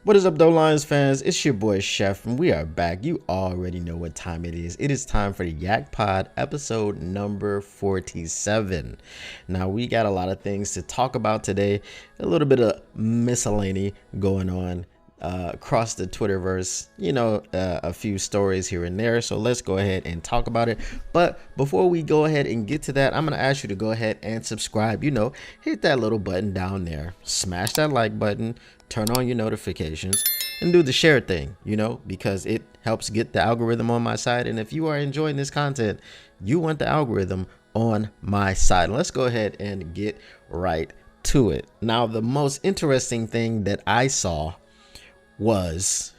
What is up, though, Lions fans? It's your boy Chef, and we are back. You already know what time it is. It is time for the YAK Pod, episode number 47. Now, we got a lot of things to talk about today. A little bit of miscellany going on across the Twitterverse. A few stories here and there. So let's go ahead and talk about it. But before we go ahead and get to that, I'm going to ask you to go ahead and subscribe. Hit that little button down there. Smash that like button. Turn on your notifications and do the share thing, because it helps get the algorithm on my side. And if you are enjoying this content, you want the algorithm on my side. Let's go ahead and get right to it. Now, the most interesting thing that I saw was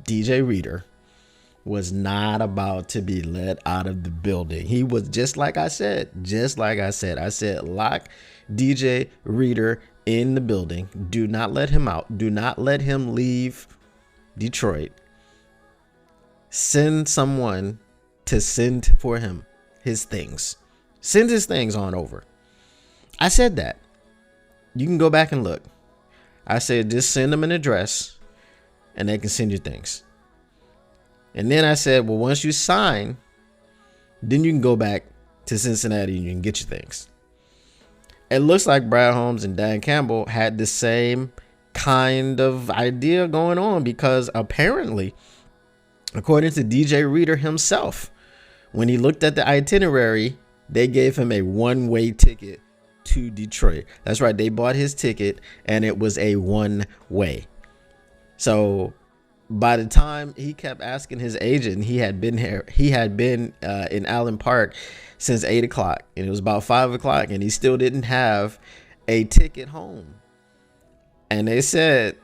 DJ Reader was not about to be let out of the building. He was just like I said, I said, lock DJ Reader in the building. Do not let him out. Do not let him leave Detroit. Send someone to send for him his things. Send his things on over. I said that. You can go back and look. I said, just send them an address and they can send you things. And then I said, well, once you sign, then you can go back to Cincinnati and you can get your things. It looks like Brad Holmes and Dan Campbell had the same kind of idea going on, because apparently, according to DJ Reader himself, when he looked at the itinerary, they gave him a one-way ticket to Detroit. That's right. They bought his ticket and it was a one-way. So by the time he kept asking his agent, he had been in Allen Park since 8 o'clock, and it was about 5 o'clock, and he still didn't have a ticket home. And they said,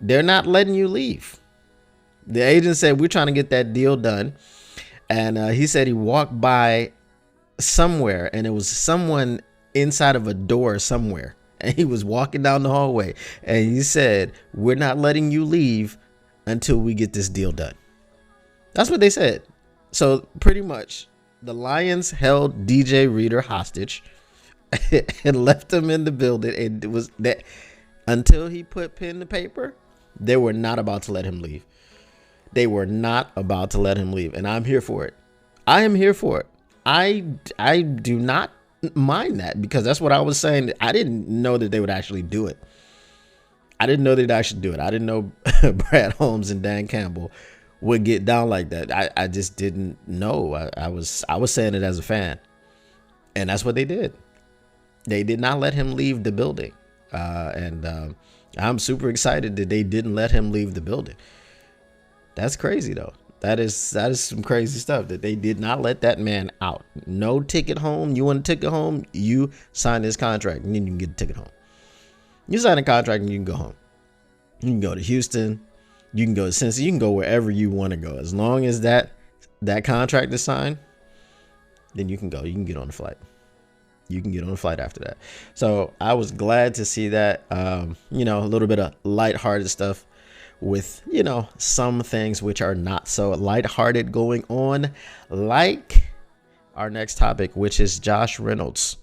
they're not letting you leave. The agent said, we're trying to get that deal done. And he said he walked by somewhere, and it was someone inside of a door somewhere. And he was walking down the hallway, and he said, we're not letting you leave until we get this deal done. That's what they said. So pretty much the Lions held DJ Reader hostage and left him in the building. And it was that until he put pen to paper, they were not about to let him leave. They were not about to let him leave. And I'm here for it. I am here for it. I do not mind that, because that's what I was saying. I didn't know that they would actually do it. I didn't know they'd actually do it. I didn't know Brad Holmes and Dan Campbell would get down like that. I just didn't know. I was saying it as a fan, and that's what they did. They did not let him leave the building, and I'm super excited that they didn't let him leave the building. That's crazy, though. That is some crazy stuff, that they did not let that man out. No ticket home. You want a ticket home? You sign this contract, and then you can get a ticket home. You sign a contract and you can go home. You can go to Houston. You can go to Cincinnati. You can go wherever you want to go. As long as that contract is signed, then you can go. You can get on the flight. You can get on the flight after that. So I was glad to see that. A little bit of lighthearted stuff with, some things which are not so lighthearted going on, like our next topic, which is Josh Reynolds.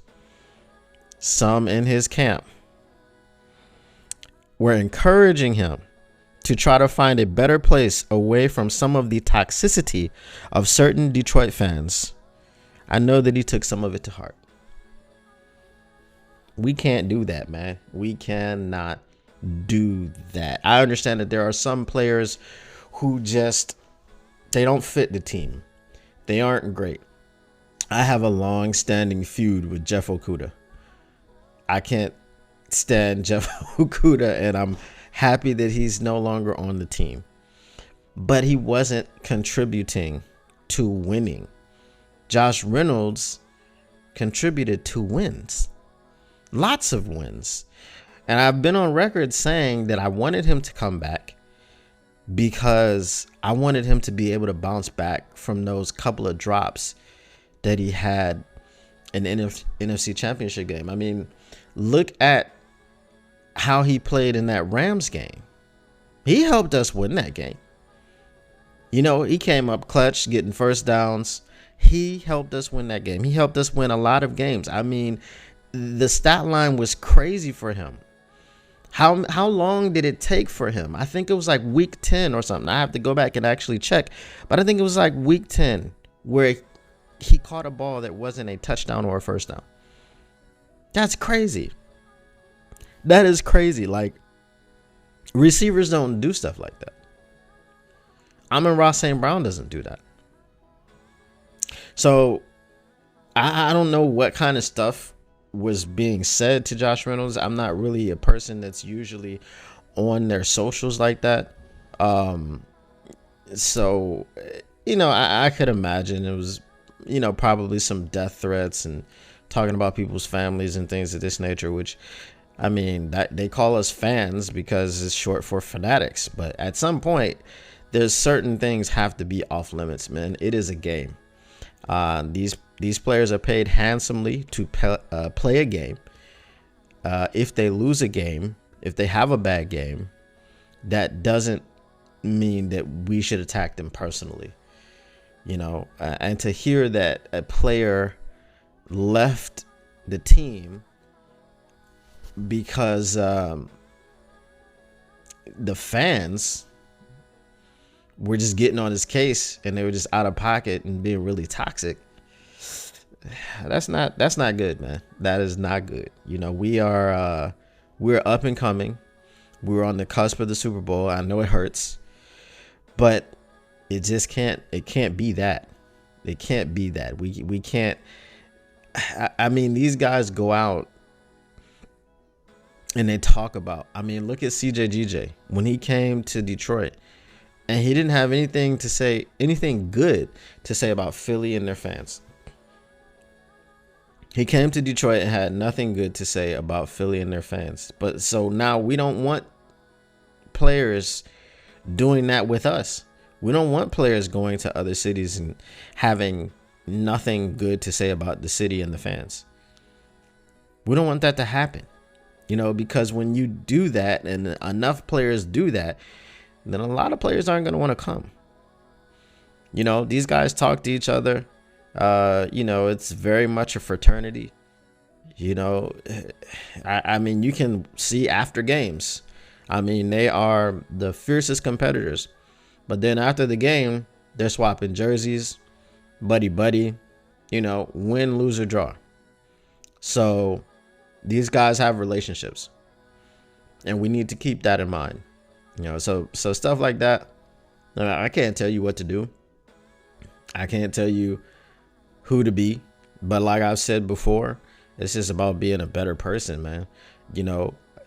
Some in his camp were encouraging him to try to find a better place away from some of the toxicity of certain Detroit fans. I know that he took some of it to heart. We can't do that, man. We cannot do that. I understand that there are some players who they don't fit the team. They aren't great. I have a long-standing feud with Jeff Okudah. I can't stand Jeff Okudah, and I'm happy that he's no longer on the team. But he wasn't contributing to winning. Josh Reynolds contributed to wins. Lots of wins. And I've been on record saying that I wanted him to come back because I wanted him to be able to bounce back from those couple of drops that he had in the NFC Championship game. I mean, look at how he played in that Rams game. He helped us win that game. He came up clutch, getting first downs. He helped us win that game. He helped us win a lot of games. I mean, the stat line was crazy for him. How long did it take for him? I think it was like week 10 or something. I have to go back and actually check. But I think it was like week 10 where he caught a ball that wasn't a touchdown or a first down. That's crazy. That is crazy. Like, receivers don't do stuff like that. Amon-Ra St. Brown doesn't do that. So I don't know what kind of stuff was being said to Josh Reynolds. I'm not really a person that's usually on their socials like that. So, I could imagine it was, probably some death threats and talking about people's families and things of this nature, which, I mean, that they call us fans because it's short for fanatics. But at some point, there's certain things have to be off limits, man. It is a game. These players are paid handsomely to play a game. If they lose a game, if they have a bad game, that doesn't mean that we should attack them personally. And to hear that a player left the team because the fans were just getting on his case and they were just out of pocket and being really toxic. That's not good, man. That is not good. We're up and coming. We're on the cusp of the Super Bowl. I know it hurts, but it can't be that. It can't be that. We can't. I mean, these guys go out and they talk about, look at CJGJ when he came to Detroit and he didn't have anything good to say about Philly and their fans. He came to Detroit and had nothing good to say about Philly and their fans. But so now we don't want players doing that with us. We don't want players going to other cities and having nothing good to say about the city and the fans. We don't want that to happen, because when you do that and enough players do that, then a lot of players aren't going to want to come. These guys talk to each other. It's very much a fraternity. I mean, you can see after games. They are the fiercest competitors. But then after the game, they're swapping jerseys, buddy, win, lose, or draw. So these guys have relationships. And we need to keep that in mind. So stuff like that. I can't tell you what to do. I can't tell you who to be. But like I've said before, it's just about being a better person, man.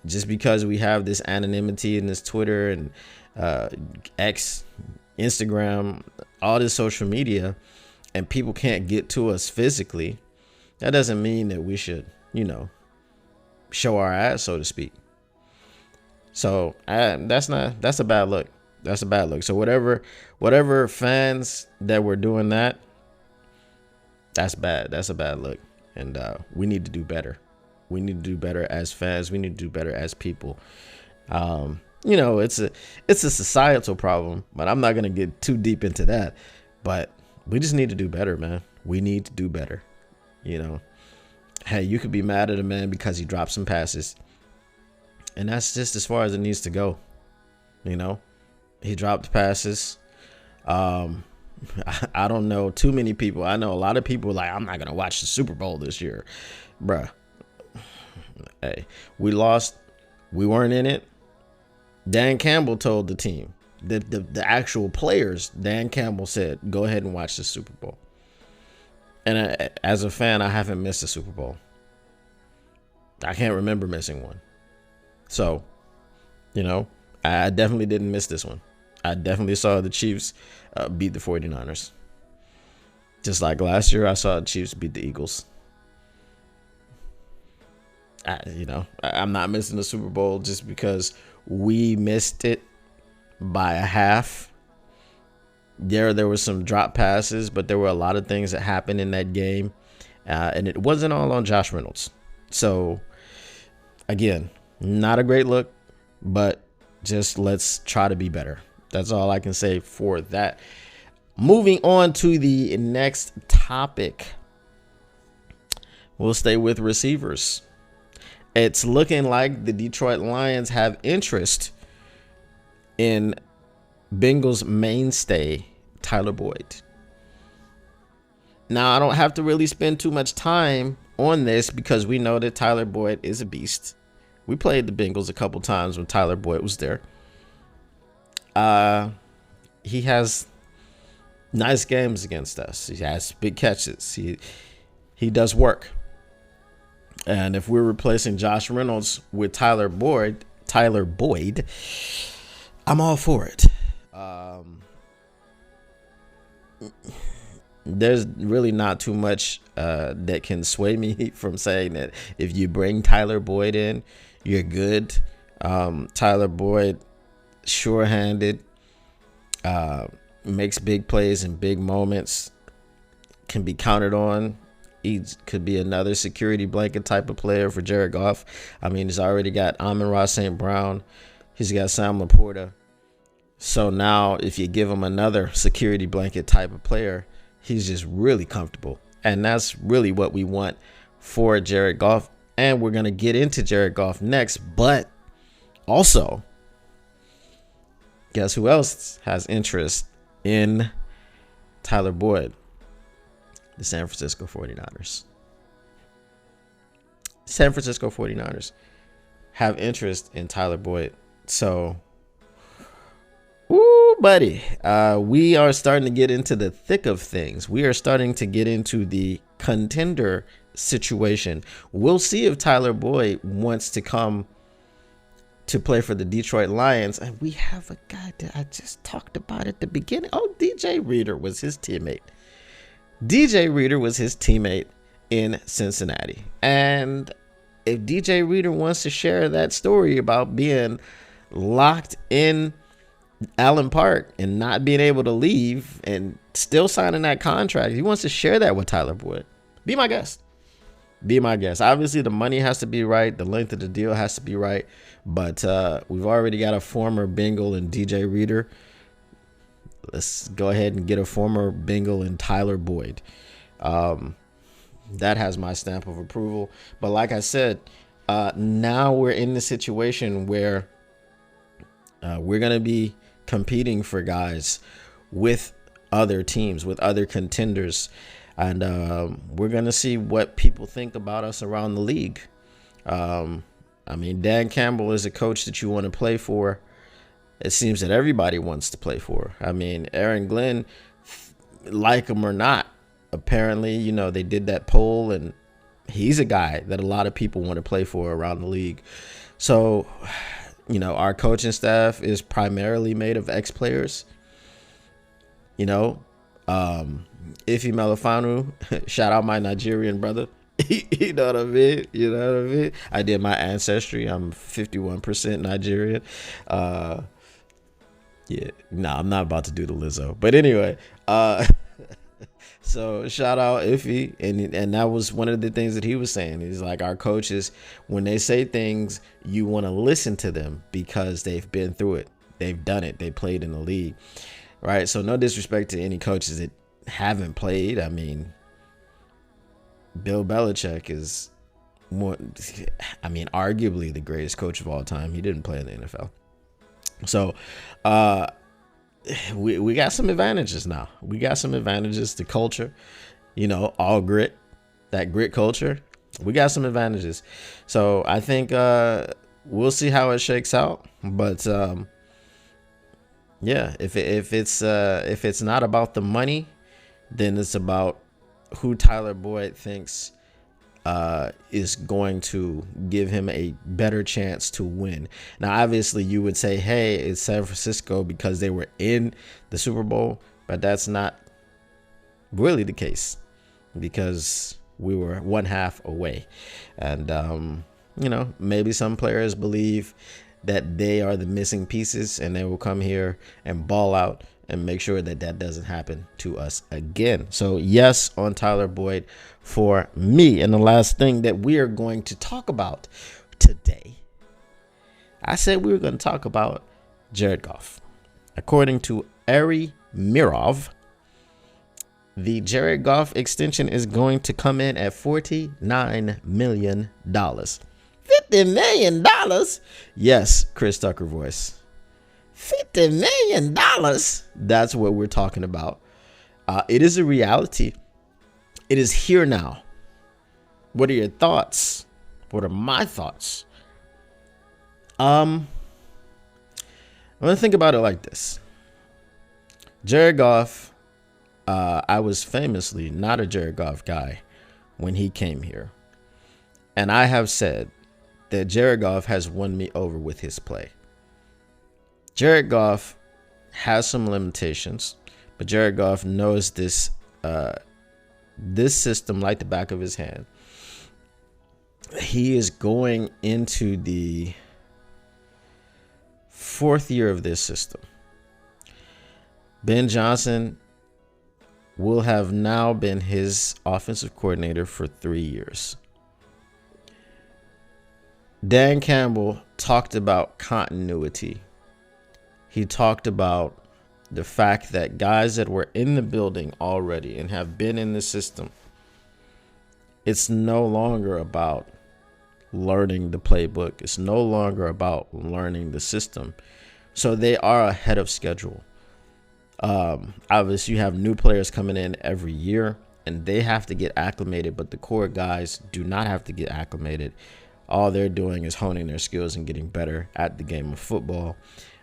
Just because we have this anonymity in this Twitter and X, Instagram, all this social media, and people can't get to us physically, that doesn't mean that we should, show our ass, so to speak. So that's a bad look. That's a bad look. So whatever fans that were doing that, that's bad. That's a bad look. And we need to do better. We need to do better as fans. We need to do better as people. It's a societal problem, but I'm not going to get too deep into that. But we just need to do better, man. We need to do better. Hey, you could be mad at a man because he dropped some passes. And that's just as far as it needs to go. He dropped passes. I don't know too many people. I know a lot of people like, I'm not going to watch the Super Bowl this year. Bruh. Hey, we lost. We weren't in it. Dan Campbell told the team, the actual players, Dan Campbell said, go ahead and watch the Super Bowl. And as a fan, I haven't missed a Super Bowl. I can't remember missing one. So, I definitely didn't miss this one. I definitely saw the Chiefs beat the 49ers. Just like last year, I saw the Chiefs beat the Eagles. I'm not missing the Super Bowl just because we missed it by a half. There were some drop passes, but there were a lot of things that happened in that game. And it wasn't all on Josh Reynolds. So, again, not a great look, but just let's try to be better. That's all I can say for that. Moving on to the next topic. We'll stay with receivers. it's looking like the Detroit Lions have interest in Bengals mainstay Tyler Boyd. Now, I don't have to really spend too much time on this because we know that Tyler Boyd is a beast. We played the Bengals a couple times when Tyler Boyd was there. He has nice games against us. He has big catches. He does work. And if we're replacing Josh Reynolds with Tyler Boyd, I'm all for it. There's really not too much that can sway me from saying that if you bring Tyler Boyd in, you're good. Tyler Boyd, sure-handed, makes big plays in big moments, can be counted on. He could be another security blanket type of player for Jared Goff. I mean, he's already got Amon-Ra St. Brown. He's got Sam Laporta. So now if you give him another security blanket type of player, he's just really comfortable. And that's really what we want for Jared Goff. And we're going to get into Jared Goff next. But also, guess who else has interest in Tyler Boyd? The San Francisco 49ers. San Francisco 49ers have interest in Tyler Boyd. So, buddy, we are starting to get into the thick of things. We are starting to get into the contender situation. We'll see if Tyler Boyd wants to come to play for the Detroit Lions. And we have a guy that I just talked about at the beginning. Oh, DJ Reader was his teammate. DJ Reader was his teammate in Cincinnati. And if DJ Reader wants to share that story about being locked in Allen Park and not being able to leave and still signing that contract, he wants to share that with Tyler Boyd, be my guest. Be my guest. Obviously, the money has to be right. The length of the deal has to be right. But we've already got a former Bengal in DJ Reader. Let's go ahead and get a former Bengal in Tyler Boyd. That has my stamp of approval. But like I said, now we're in the situation where we're going to be competing for guys with other teams, with other contenders. And we're going to see what people think about us around the league. I mean, Dan Campbell is a coach that you want to play for. It seems that everybody wants to play for. I mean, Aaron Glenn, like him or not, apparently, you know, they did that poll and he's a guy that a lot of people want to play for around the league. So, you know, our coaching staff is primarily made of ex-players. You know, Ife Melifanu, shout out my Nigerian brother. You know what I mean? You know what I mean? I did my ancestry. I'm 51% Nigerian. Yeah, no, I'm not about to do the Lizzo. But anyway, so shout out Iffy. And that was one of the things that he was saying. He's like, our coaches, when they say things, you want to listen to them because they've been through it. They've done it. They played in the league. Right? So no disrespect to any coaches that haven't played. I mean, Bill Belichick is arguably the greatest coach of all time. He didn't play in the NFL. So we got some advantages now. We got some advantages. The culture, you know, all grit, that grit culture. We got some advantages. So I think we'll see how it shakes out. But yeah, if it's not about the money, then it's about who Tyler Boyd thinks is going to give him a better chance to win. Now, obviously, you would say, hey, it's San Francisco because they were in the Super Bowl, but that's not really the case because we were one half away. And, you know, maybe some players believe that they are the missing pieces and they will come here and ball out and make sure that that doesn't happen to us again. So yes, on Tyler Boyd for me. And the last thing that we are going to talk about today, I said we were going to talk about Jared Goff. According to Ari Mirov, the Jared Goff extension is going to come in at $49 million. $49 $50 million? Yes, Chris Tucker voice. $50 million? That's what we're talking about. It is a reality. It is here now. What are your thoughts? What are my thoughts? I'm going to think about it like this. Jared Goff, I was famously not a Jared Goff guy when he came here. And I have said that Jared Goff has won me over with his play. Jared Goff has some limitations, but Jared Goff knows this system like the back of his hand. He is going into the 4th year of this system. Ben Johnson will have now been his offensive coordinator for 3 years. Dan Campbell talked about continuity. He talked about the fact that guys that were in the building already and have been in the system, it's no longer about learning the playbook. It's no longer about learning the system. So they are ahead of schedule. Obviously, you have new players coming in every year, and they have to get acclimated, but the core guys do not have to get acclimated. All they're doing is honing their skills and getting better at the game of football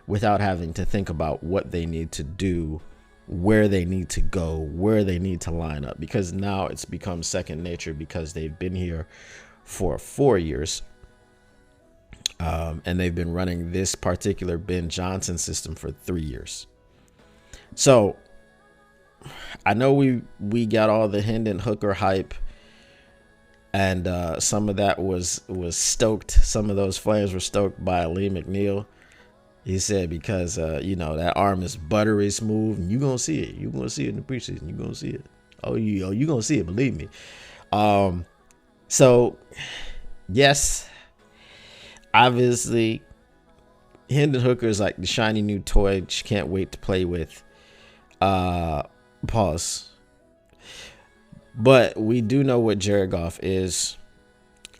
without having to think about what they need to do, where they need to go, where they need to line up, because now it's become second nature because they've been here for 4 years. And they've been running this particular Ben Johnson system for 3 years. So I know we got all the Hendon Hooker hype, and some of that was stoked. Some of those flames were stoked by Lee McNeil. He said because that arm is buttery smooth, and you're gonna see it. You're gonna see it in the preseason. You're gonna see it. You gonna see it, believe me. So yes, obviously Hendon Hooker is like the shiny new toy she can't wait to play with. Pause. But we do know what Jared Goff is.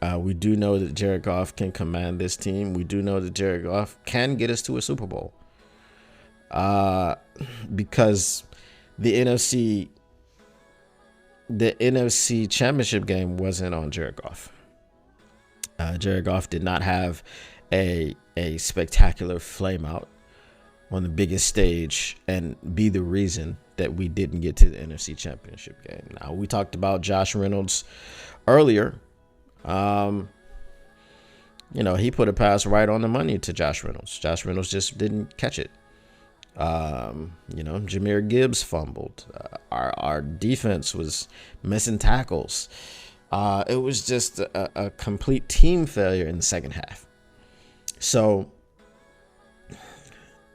We do know that Jared Goff can command this team. We do know that Jared Goff can get us to a Super Bowl. Because the NFC championship game wasn't on Jared Goff. Jared Goff did not have a spectacular flame out on the biggest stage and be the reason that we didn't get to the NFC championship game. Now, we talked about Josh Reynolds earlier. He put a pass right on the money to Josh Reynolds. Josh Reynolds just didn't catch it. Jahmyr Gibbs fumbled. Our defense was missing tackles. It was just a complete team failure in the second half. So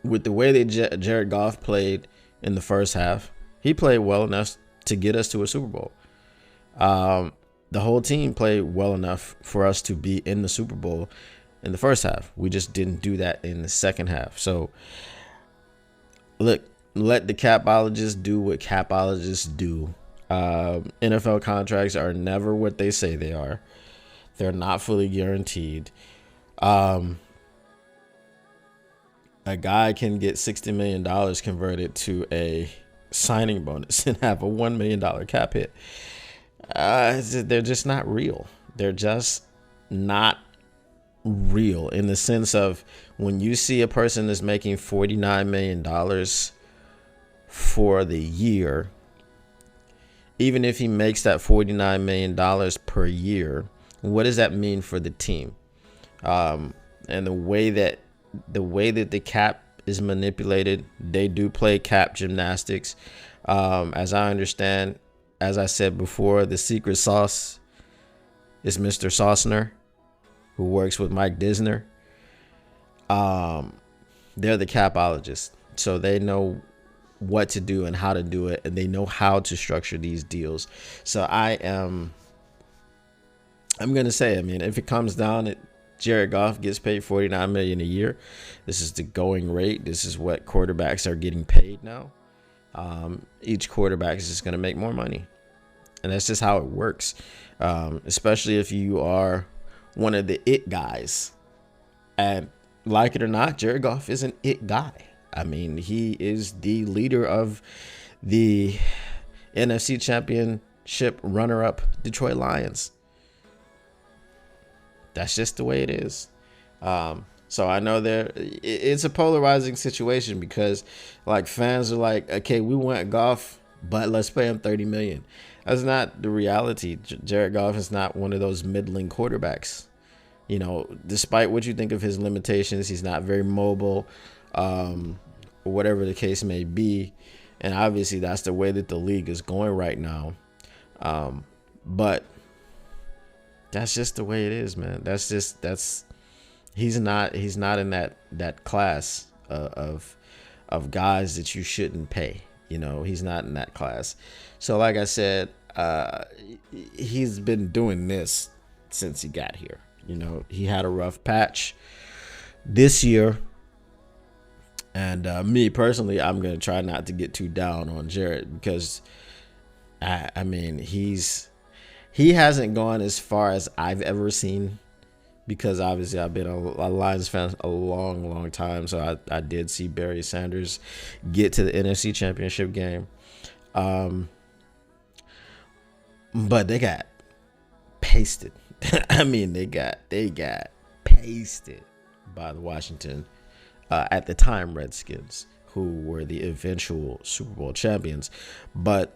with the way that Jared Goff played in the first half, he played well enough to get us to a Super Bowl. The whole team played well enough for us to be in the Super Bowl in the first half. We just didn't do that in the second half. So look, let the capologists do what capologists do. NFL contracts are never what they say they are. They're not fully guaranteed. A guy can get $60 million converted to a signing bonus and have a $1 million cap hit. They're just not real. They're just not real in the sense of when you see a person that's making $49 million for the year, even if he makes that $49 million per year, what does that mean for the team? And the way that the cap is manipulated, they do play cap gymnastics. As I understand, as I said before, the secret sauce is Mr. Saucner, who works with Mike Disner. They're the capologists, so they know what to do and how to do it, and they know how to structure these deals. So I'm going to say, if it comes down to Jared Goff gets paid $49 million a year, this is the going rate. This is what quarterbacks are getting paid now. Each quarterback is just going to make more money, and that's just how it works. Especially if you are one of the it guys. And like it or not, Jared Goff is an it guy. I mean, he is the leader of the NFC Championship runner-up Detroit Lions. That's just the way it is. So I know it's a polarizing situation because like fans are like, okay, we want Goff, but let's pay him $30 million. That's not the reality. Jared Goff is not one of those middling quarterbacks. You know, despite what you think of his limitations, he's not very mobile, or whatever the case may be. And obviously that's the way that the league is going right now. But that's just the way it is, man. He's not in that class of guys that you shouldn't pay. You know, he's not in that class. So like I said, he's been doing this since he got here. You know, he had a rough patch this year. And me personally, I'm going to try not to get too down on Jared because, I mean, he hasn't gone as far as I've ever seen because obviously I've been a Lions fan a long, long time. So I did see Barry Sanders get to the NFC Championship game. But they got pasted. I mean, they got pasted by the Washington at the time Redskins, who were the eventual Super Bowl champions. But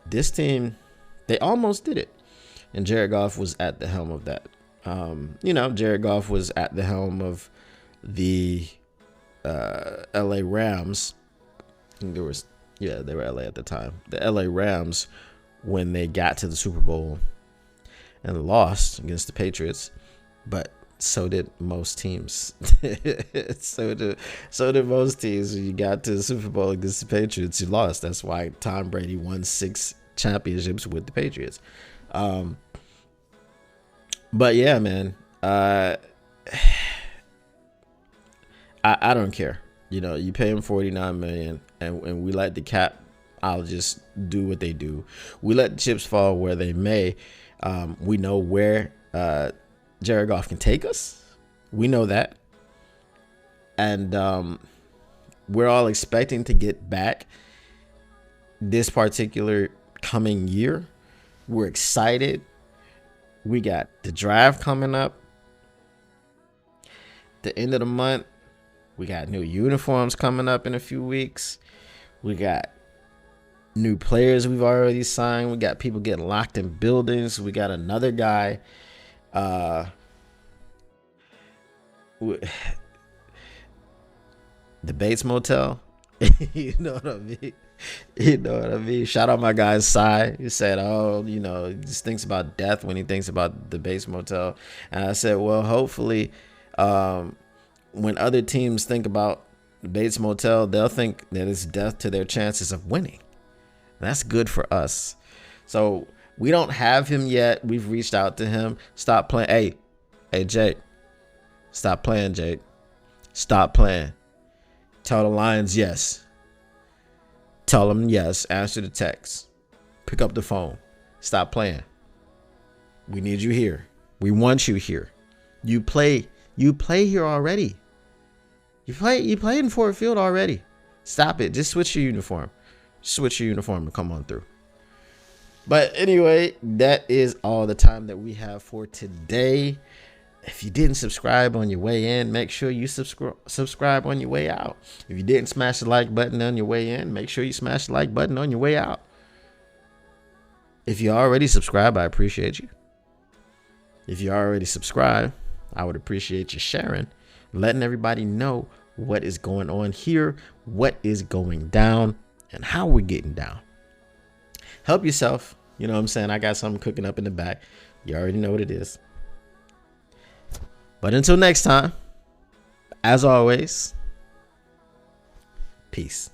this team, they almost did it, and Jared Goff was at the helm of that. Jared Goff was at the helm of the LA Rams. I think they were LA at the time. The LA Rams, when they got to the Super Bowl and lost against the Patriots, but so did most teams. so did most teams. When you got to the Super Bowl against the Patriots, you lost. That's why Tom Brady won 6 championships with the Patriots. But yeah, man, I don't care. You know, you pay him $49 million, and we let the capologists do what they do. We let the chips fall where they may. We know where Jared Goff can take us. We know that. And we're all expecting to get back this particular coming year. We're excited. We got the draft coming up. The end of the month. We got new uniforms coming up in a few weeks. We got new players we've already signed. We got people getting locked in buildings. We got another guy. The Bates Motel. You know what I mean? Shout out my guy Sai. He said, he just thinks about death when he thinks about the Bates Motel. And I said, well, hopefully, when other teams think about the Bates Motel, they'll think that it's death to their chances of winning. That's good for us. So we don't have him yet. We've reached out to him. Stop playing. Hey, Jake. Stop playing, Jake. Stop playing. Tell the Lions yes. Tell them yes. Answer the text. Pick up the phone. Stop playing. We need you here. We want you here. You play here already. You play in Ford Field already. Stop it. Just switch your uniform. Switch your uniform and come on through. But anyway, that is all the time that we have for today. If you didn't subscribe on your way in, make sure you subscribe on your way out. If you didn't smash the like button on your way in, make sure you smash the like button on your way out. If you already subscribed, I appreciate you. If you already subscribed, I would appreciate you sharing, letting everybody know what is going on here, what is going down, and how we're getting down. Help yourself. You know what I'm saying? I got something cooking up in the back. You already know what it is. But until next time, as always, peace.